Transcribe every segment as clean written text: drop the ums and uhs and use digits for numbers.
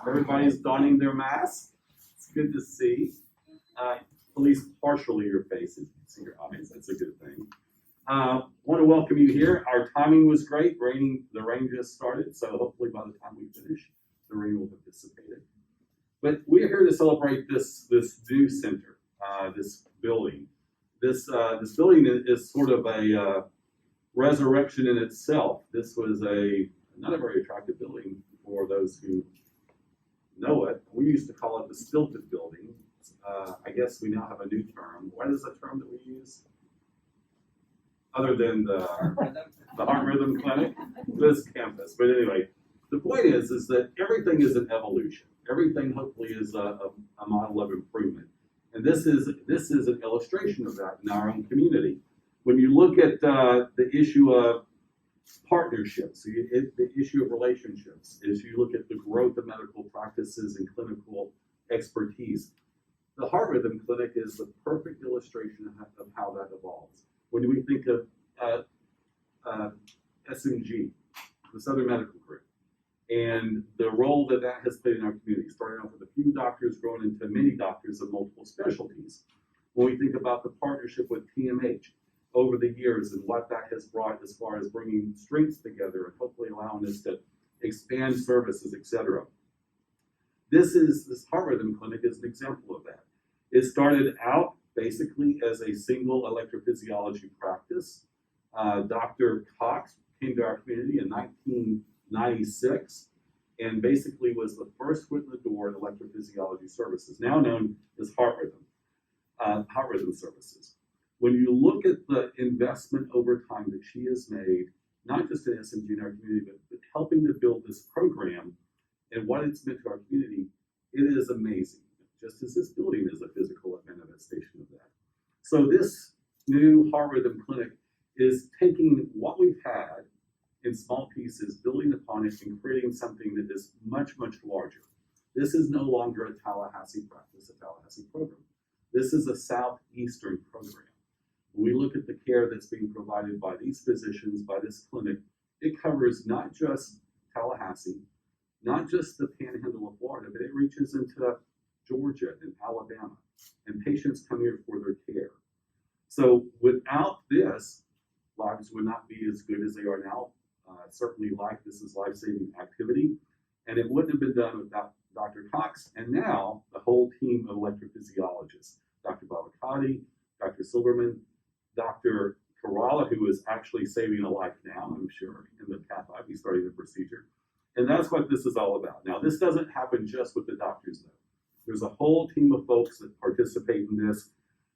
Everybody's donning their mask. It's good to see. At least partially your faces. You can see your eyes. That's a good thing. Want to welcome you here. Our timing was great. The rain just started, so hopefully by the time we finish, the rain will have dissipated. But we're here to celebrate this new center, this building. This building is sort of a resurrection in itself. This was not a very attractive building for those who know it. We used to call it the stilted building. I guess we now have a new term. What is the term that we use? Other than the Heart Rhythm Clinic, this campus. But anyway, the point is that everything is an evolution. Everything hopefully is a model of improvement. And this is an illustration of that in our own community. When you look at the issue of partnerships, the issue of relationships, as you look at the growth of medical practices and clinical expertise, the Heart Rhythm Clinic is the perfect illustration of how that evolves. When we think of SMG, the Southern Medical Group, and the role that has played in our community, starting off with a few doctors, growing into many doctors of multiple specialties. When we think about the partnership with TMH over the years and what that has brought as far as bringing strengths together and hopefully allowing us to expand services, etc. This Heart Rhythm Clinic is an example of that. It started out basically as a single electrophysiology practice. Dr. Cox came to our community in 1996 and basically was the first foot in the door in electrophysiology services, now known as Heart Rhythm Services. When you look at the investment over time that she has made, not just in SMG in our community, but helping to build this program and what it's meant to our community, it is amazing. Just as this building is a physical manifestation of that. So this new Heart Rhythm Clinic is taking what we've had in small pieces, building upon it, and creating something that is much, much larger. This is no longer a Tallahassee practice, a Tallahassee program. This is a Southeastern program. When we look at the care that's being provided by these physicians, by this clinic, it covers not just Tallahassee, not just the panhandle of Florida, but it reaches into Georgia and Alabama, and patients come here for their care. So without this, lives would not be as good as they are now. Certainly this is life-saving activity, and it wouldn't have been done without Dr. Cox, and now the whole team of electrophysiologists, Dr. Babakati, Dr. Silverman, Dr. Kerala, who is actually saving a life now, I'm sure, in the cath lab. He's starting the procedure. And that's what this is all about. Now, this doesn't happen just with the doctors, though. There's a whole team of folks that participate in this,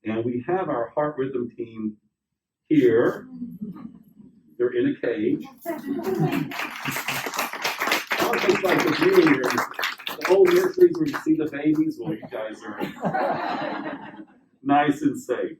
and we have our Heart Rhythm team here. They're in a cage. It's like the beauty here. The old nurseries where you see the babies, well, you guys are nice and safe.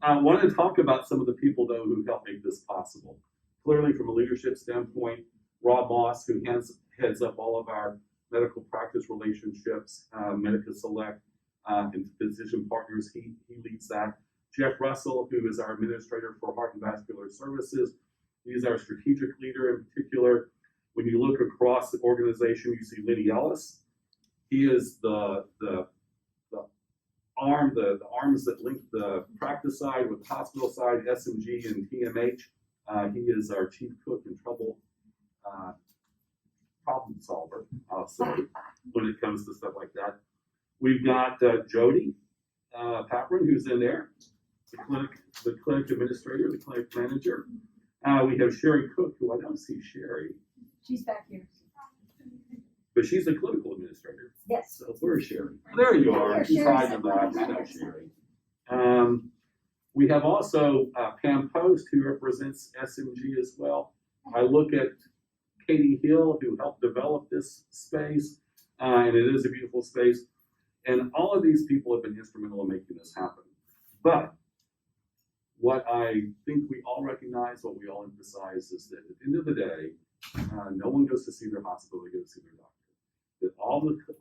I want to talk about some of the people, though, who helped make this possible. Clearly, from a leadership standpoint, Rob Moss, who heads up all of our medical practice relationships, Medica Select, and physician partners, he leads that. Jeff Russell, who is our administrator for Heart and Vascular Services, he's our strategic leader in particular. When you look across the organization, you see Lenny Ellis. He is the arms that link the practice side with the hospital side, SMG and TMH. He is our chief cook and problem solver, I'll say, when it comes to stuff like that. We've got Jody Paprin, who's in there, the clinic administrator, the clinic manager. We have Sherry Cook, who I don't see Sherry. She's back here. But she's the clinical administrator. Yes. So where's Sherry? There you are. She's hiding back. I know Sherry. We have also Pam Post, who represents SMG as well. I look at Katie Hill, who helped develop this space, and it is a beautiful space. And all of these people have been instrumental in making this happen. But what I think we all recognize, what we all emphasize, is that at the end of the day, no one goes to see their hospital, they go to see their doctor. That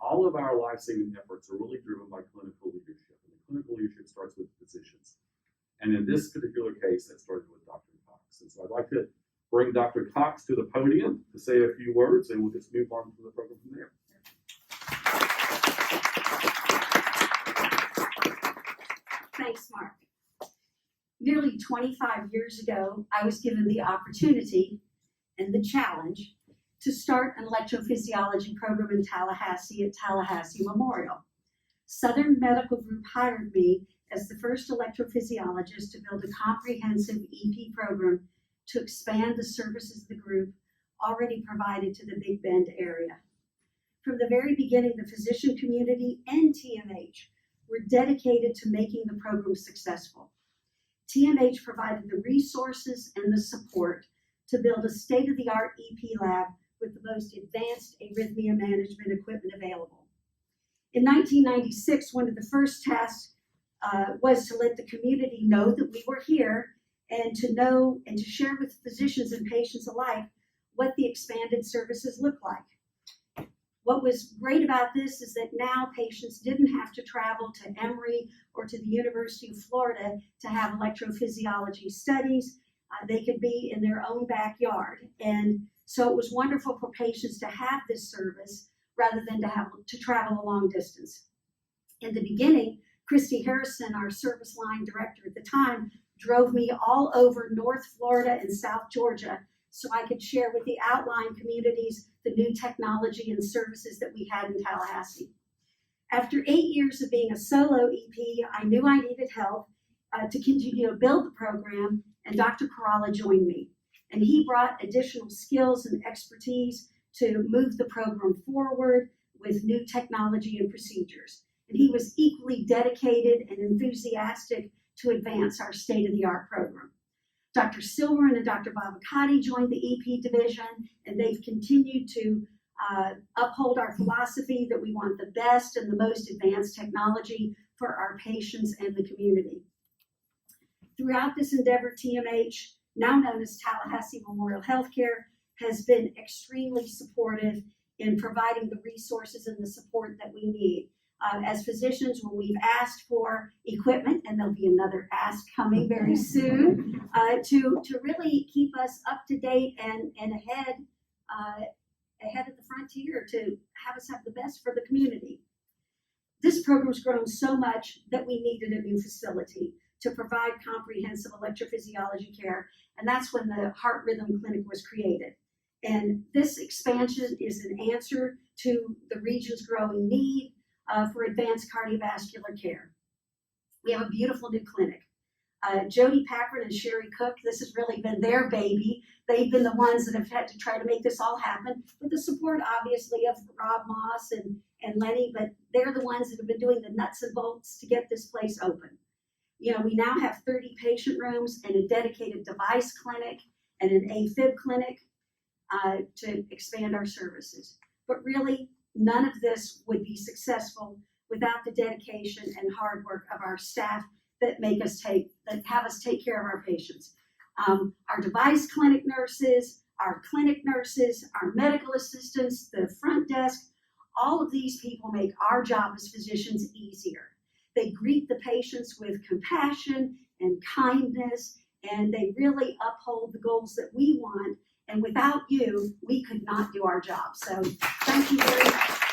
all of our life-saving efforts are really driven by clinical leadership. And the clinical leadership starts with physicians. And in this particular case, that started with Dr. Cox. And so I'd like to bring Dr. Cox to the podium to say a few words, and we'll just move on to the program from there. Thanks, Mark. Nearly 25 years ago, I was given the opportunity and the challenge to start an electrophysiology program in Tallahassee at Tallahassee Memorial. Southern Medical Group hired me as the first electrophysiologist to build a comprehensive EP program to expand the services the group already provided to the Big Bend area. From the very beginning, the physician community and TMH were dedicated to making the program successful. TMH provided the resources and the support to build a state-of-the-art EP lab with the most advanced arrhythmia management equipment available. In 1996, one of the first tasks was to let the community know that we were here and to know and to share with physicians and patients alike what the expanded services look like. What was great about this is that now patients didn't have to travel to Emory or to the University of Florida to have electrophysiology studies. They could be in their own backyard. And so it was wonderful for patients to have this service rather than to have to travel a long distance. In the beginning, Christy Harrison, our service line director at the time, drove me all over North Florida and South Georgia so I could share with the outlying communities the new technology and services that we had in Tallahassee. After 8 years of being a solo EP, I knew I needed help to continue to build the program, and Dr. Kerala joined me. And he brought additional skills and expertise to move the program forward with new technology and procedures. And he was equally dedicated and enthusiastic to advance our state-of-the-art program. Dr. Silverin and Dr. Bavakati joined the EP division, and they've continued to uphold our philosophy that we want the best and the most advanced technology for our patients and the community. Throughout this endeavor, TMH, now known as Tallahassee Memorial Healthcare, has been extremely supportive in providing the resources and the support that we need. As physicians, when we've asked for equipment, and there'll be another ask coming very soon, to really keep us up to date and ahead of the frontier, to have us have the best for the community. This program's grown so much that we needed a new facility to provide comprehensive electrophysiology care, and that's when the Heart Rhythm Clinic was created. And this expansion is an answer to the region's growing need for advanced cardiovascular care. We have a beautiful new clinic. Jody Packard and Sherry Cook, this has really been their baby. They've been the ones that have had to try to make this all happen, with the support, obviously, of Rob Moss and Lenny, but they're the ones that have been doing the nuts and bolts to get this place open. You know, we now have 30 patient rooms and a dedicated device clinic and an AFib clinic to expand our services. But really, none of this would be successful without the dedication and hard work of our staff that have us take care of our patients. Our device clinic nurses, our clinic nurses, our medical assistants, the front desk, all of these people make our job as physicians easier. They greet the patients with compassion and kindness, and they really uphold the goals that we want. And without you, we could not do our job. So thank you very much.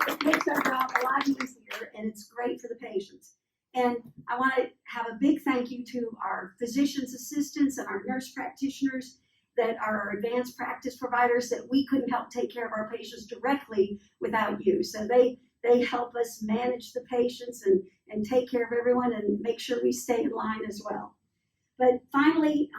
It makes our job a lot easier, and it's great for the patients. And I want to have a big thank you to our physician's assistants and our nurse practitioners that are our advanced practice providers, that we couldn't help take care of our patients directly without you. So they help us manage the patients and take care of everyone and make sure we stay in line as well. But finally,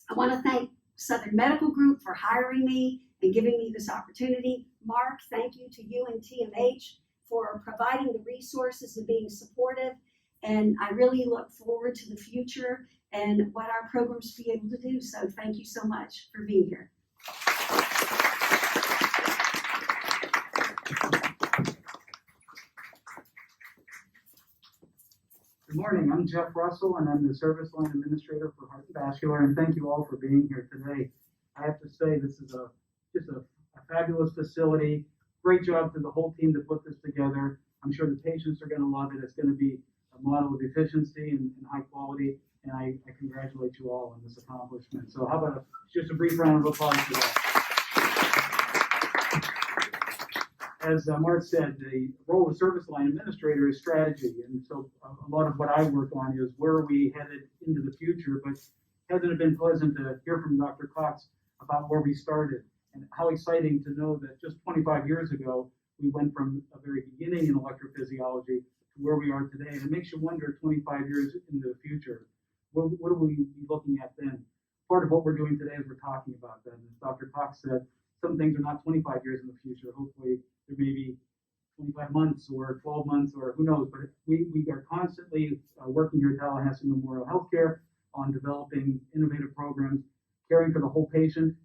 I want to thank Southern Medical Group for hiring me and giving me this opportunity. Mark, thank you to you and TMH for providing the resources and being supportive. And I really look forward to the future and what our programs be able to do. So thank you so much for being here. Good morning, I'm Jeff Russell, and I'm the Service Line Administrator for Heart and Vascular, and thank you all for being here today. I have to say, this is just a fabulous facility. Great job to the whole team to put this together. I'm sure the patients are going to love it. It's going to be a model of efficiency and high quality, and I congratulate you all on this accomplishment. So how about just a brief round of applause for that. as Mark said, the role of service line administrator is strategy, and so a lot of what I work on is where are we headed into the future, but hasn't it been pleasant to hear from Dr. Cox about where we started, and how exciting to know that just 25 years ago, we went from a very beginning in electrophysiology to where we are today, and it makes you wonder 25 years into the future, what will we be looking at then? Part of what we're doing today is we're talking about that, and as Dr. Cox said, some things are not 25 years in the future. Hopefully, there may be 25 months or 12 months or who knows, but we are constantly working here at Tallahassee Memorial Healthcare on developing innovative programs, caring for the whole patient,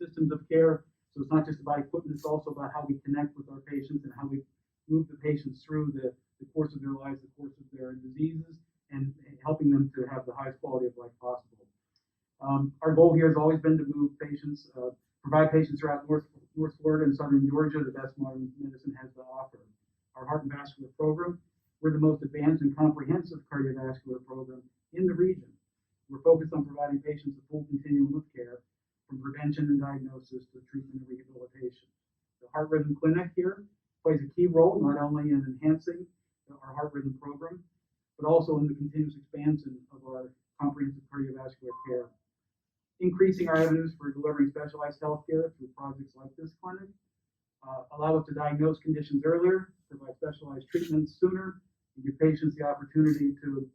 systems of care. So it's not just about equipment, it's also about how we connect with our patients and how we move the patients through the course of their lives, the course of their diseases, and helping them to have the highest quality of life possible. Our goal here has always been to move patients, provide patients throughout North Florida and Southern Georgia the best modern medicine has to offer. Our heart and vascular program, we're the most advanced and comprehensive cardiovascular program in the region. We're focused on providing patients a full continuum of care, from prevention and diagnosis to treatment and rehabilitation. The Heart Rhythm Clinic here plays a key role not only in enhancing our heart rhythm program, but also in the continuous expansion of our comprehensive cardiovascular care. Increasing our avenues for delivering specialized health care through projects like this clinic, allow us to diagnose conditions earlier, provide specialized treatments sooner, and give patients the opportunity to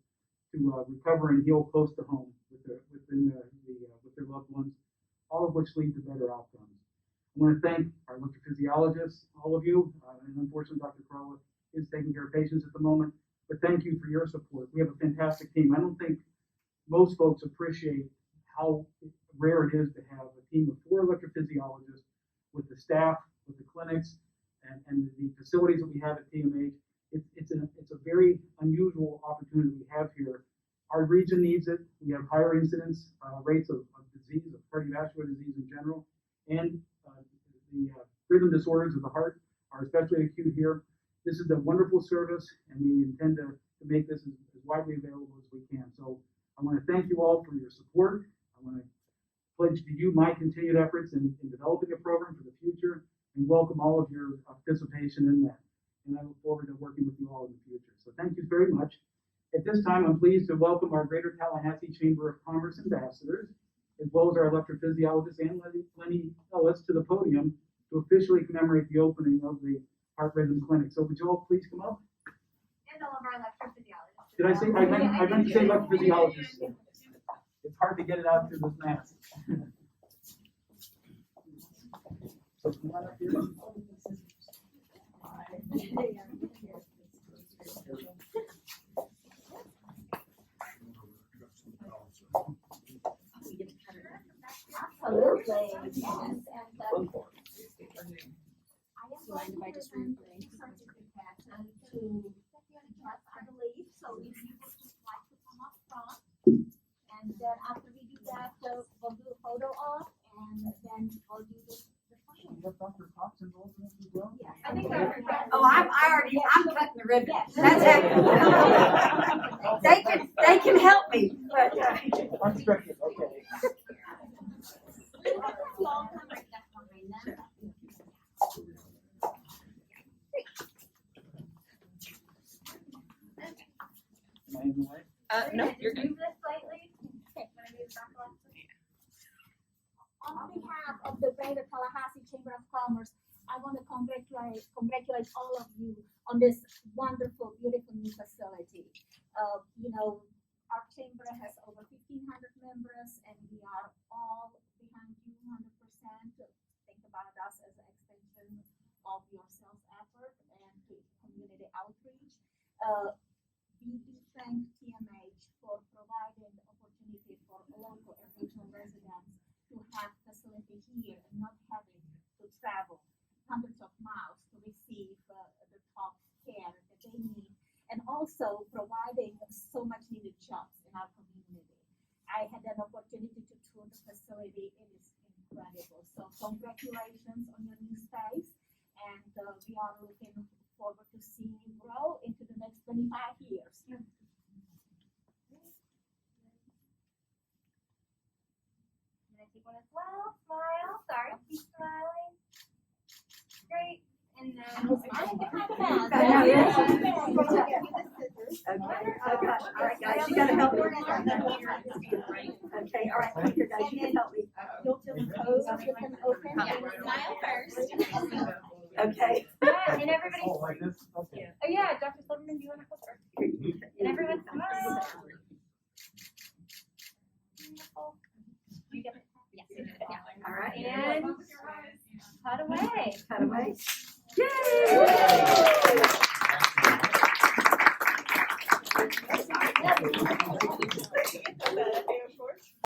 recover and heal close to home with their loved ones, all of which lead to better outcomes. I want to thank our electrophysiologists, all of you, and unfortunately Dr. Crowell is taking care of patients at the moment, but thank you for your support. We have a fantastic team. I don't think most folks appreciate how rare it is to have a team of 4 electrophysiologists with the staff, with the clinics, and the facilities that we have at TMH. It's a very unusual opportunity we have here. Our region needs it. We have higher incidence rates of disease, of cardiovascular disease in general, and the rhythm disorders of the heart are especially acute here. This is a wonderful service, and we intend to make this as widely available as we can. So I want to thank you all for your support. I want to pledge to you my continued efforts in developing a program for the future, and welcome all of your participation in that. And I look forward to working with you all in the future. So thank you very much. At this time, I'm pleased to welcome our Greater Tallahassee Chamber of Commerce ambassadors, as well as our electrophysiologist and Lenny Ellis to the podium to officially commemorate the opening of the Heart Rhythm Clinic. So would you all please come up? And all of our electrophysiologists. Did I say, I meant to say electrophysiologists. It's hard to get it out through this mask. So come on up here. Absolutely, yes. And I am going to present the certificate to I believe. So if you would just like to come up front, and then after we do that, we'll do a photo op, and then we'll do the final. You have Dr. Cox involved in this as well? Yes, I think Dr. Cox. Oh, I'm cutting the ribbon. That's it. They can help me, but. Unscripted, okay. Am I in the way? No, you're good. Move this slightly. Okay, wanna move back a little? On behalf of the Greater Tallahassee Chamber of Commerce, I want to congratulate all of you on this wonderful, beautiful new facility. Our chamber has over 1,500 members, and we are all behind you 100%. Think about us as an extension of your sales effort and community outreach. We do thank TMH for providing the opportunity for local and regional residents to have facility here and not having to travel hundreds of miles to receive the top care that they need, and also providing so much needed jobs in our community. I had an opportunity to tour the facility. It is incredible. So congratulations on your new space, and we are looking forward to seeing you grow into the next 25 years. Keep one as well. Smile. Sorry. Keep smiling. Great. And then we'll smile and get the mask. I know, yes. Okay. Okay, all right, guys, you gotta help me. Okay, all right, come here, guys, you can help me. You'll pose with them open. Smile first. Okay. Yeah, and everybody. Oh, like this? Okay. Oh yeah, Dr. Silverman, do you want to go first? And everyone smile. Beautiful. You get it? Yes. Yeah. All right. And cut away. Cut away. Yay!